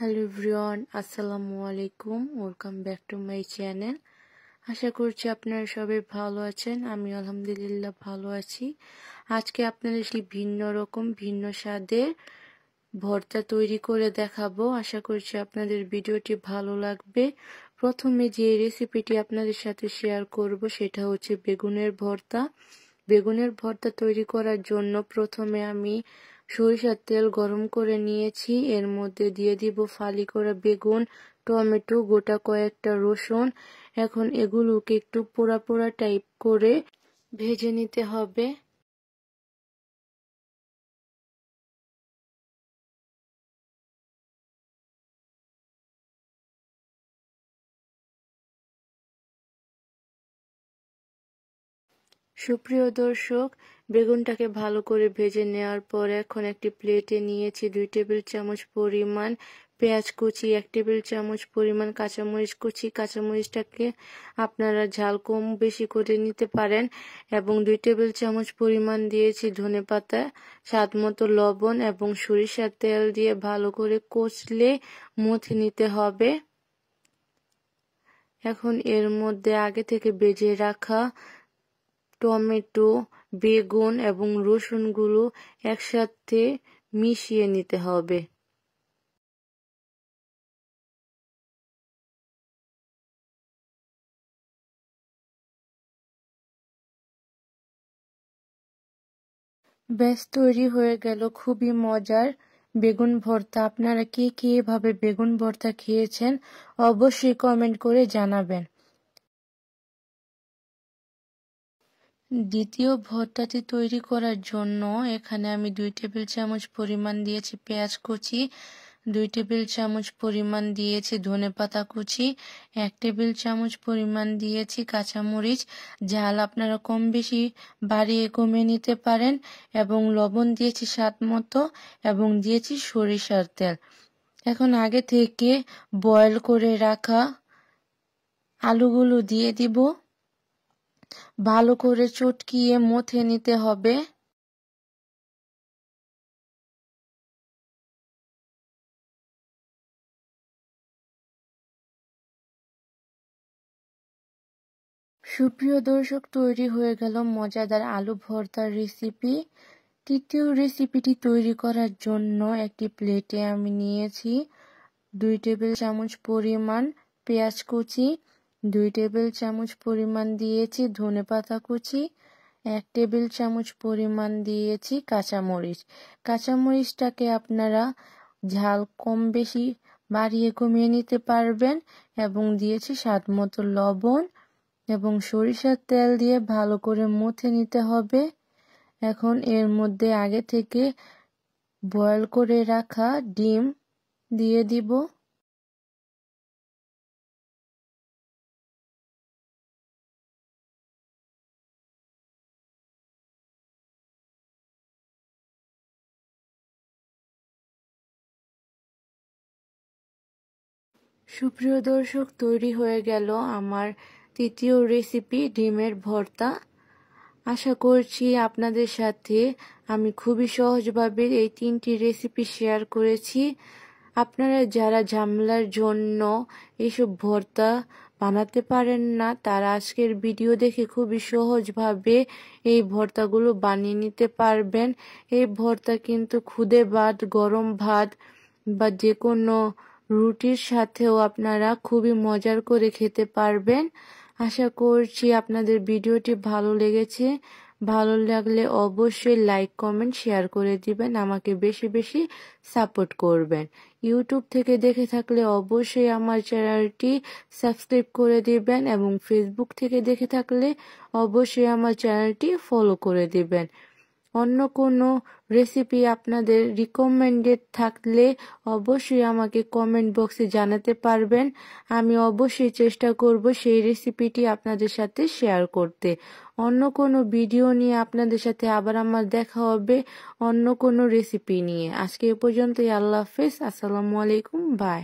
Hello everyone, আসসালামু আলাইকুম। Welcome back to my channel. আশা করছি আপনারা সবাই ভালো আছেন। আমি আলহামদুলিল্লাহ ভালো আছি। আজকে আপনাদের সেই ভিন্ন স্বাদের ভর্তা তৈরি করে দেখাবো। আশা করছি আপনাদের ভিডিওটি ভালো লাগবে। প্রথমে যে রেসিপিটি আপনাদের সাথে শেয়ার করব সেটা হচ্ছে বেগুনের ভর্তা। বেগুনের ভর্তা তৈরি করার জন্য প্রথমে আমি সরিষার তেল গরম করে নিয়েছি। এর মধ্যে দিয়ে দিব ফালি করা বেগুন, টমেটো, গোটা কয়েকটা রসুন। এখন এগুলোকে একটু পোড়া পোড়া টাইপ করে ভেজে নিতে হবে। সুপ্রিয় দর্শক, বেগুনটাকে ভালো করে ভেজে নেওয়ার পর এখন একটি প্লেটে নিয়েছি 2 টেবিল চামচ পরিমাণ পেঁয়াজ কুচি, 1 টেবিল চামচ পরিমাণ কাঁচামরিচ কুচি। কাঁচামরিচটাকে আপনারা ঝাল কম বেশি করে নিতে পারেন। এবং 2 টেবিল চামচ পরিমাণ দিয়েছি ধনেপাতা, স্বাদ মতো লবণ এবং সরিষার তেল দিয়ে ভালো করে কষলে মথে নিতে হবে। এখন এর মধ্যে আগে থেকে ভেজে রাখা টমেটো, বেগুন এবং রসুনগুলো একসাথে মিশিয়ে নিতে হবে। ব্যাস তৈরি হয়ে গেল খুবই মজার বেগুন ভর্তা। আপনারা কে কে এভাবে বেগুন ভর্তা খেয়েছেন অবশ্যই কমেন্ট করে জানাবেন। দ্বিতীয় ভর্তাটি তৈরি করার জন্য এখানে আমি 2 টেবিল চামচ পরিমাণ দিয়েছি পেঁয়াজ কুচি, 2 টেবিল চামচ পরিমাণ দিয়েছি ধনেপাতা কুচি, 1 টেবিল চামচ পরিমাণ দিয়েছি কাঁচামরিচ। ঝাল আপনারা কম বেশি বাড়িয়ে কমিয়ে নিতে পারেন। এবং লবণ দিয়েছি স্বাদ মতো এবং দিয়েছি সরিষার তেল। এখন আগে থেকে বয়েল করে রাখা আলুগুলো দিয়ে দিব। ভালো করে চটকিয়ে মথে নিতে হবে। সুপ্রিয় দর্শক, তৈরি হয়ে গেল মজাদার আলু ভর্তার রেসিপি। তৃতীয় রেসিপিটি তৈরি করার জন্য একটি প্লেটে আমি নিয়েছি 2 টেবিল চামচ পরিমাণ পেঁয়াজ কুচি, 2 টেবিল চামচ পরিমাণ দিয়েছি ধনেপাতা কুচি, 1 টেবিল চামচ পরিমাণ দিয়েছি কাঁচামরিচ। কাঁচামরিচটাকে আপনারা ঝাল কম বেশি বাড়িয়ে কমিয়ে নিতে পারবেন। এবং দিয়েছি স্বাদ মতো লবণ এবং সরিষার তেল দিয়ে ভালো করে মথে নিতে হবে। এখন এর মধ্যে আগে থেকে বয়েল করে রাখা ডিম দিয়ে দিব। সুপ্রিয় দর্শক, তৈরি হয়ে গেল আমার তৃতীয় রেসিপি ডিমের ভর্তা। আশা করছি আপনাদের সাথে আমি খুবই সহজভাবে এই 3টি রেসিপি শেয়ার করেছি। আপনারা যারা ঝামেলার জন্য এইসব ভর্তা বানাতে পারেন না, তারা আজকের ভিডিও দেখে খুবই সহজভাবে এই ভর্তাগুলো বানিয়ে নিতে পারবেন। এই ভর্তা কিন্তু খুদে ভাত, গরম ভাত বা যে কোনো রুটির সাথেও আপনারা খুবই মজার করে খেতে পারবেন। আশা করছি আপনাদের ভিডিওটি ভালো লেগেছে। ভালো লাগলে অবশ্যই লাইক, কমেন্ট, শেয়ার করে দিবেন। আমাকে বেশি বেশি সাপোর্ট করবেন। ইউটিউব থেকে দেখে থাকলে অবশ্যই আমার চ্যানেলটি সাবস্ক্রাইব করে দিবেন এবং ফেসবুক থেকে দেখে থাকলে অবশ্যই আমার চ্যানেলটি ফলো করে দিবেন। অন্য কোনো রেসিপি আপনাদের রিকমেন্ডেড থাকলে অবশ্যই আমাকে কমেন্ট বক্সে জানাতে পারবেন। আমি অবশ্যই চেষ্টা করব সেই রেসিপিটি আপনাদের সাথে শেয়ার করতে। অন্য কোনো ভিডিও নিয়ে আপনাদের সাথে আবার আমার দেখা হবে অন্য কোনো রেসিপি নিয়ে। আজকে এ পর্যন্তই। আল্লাহ হাফেজ। আসসালামু আলাইকুম। বাই।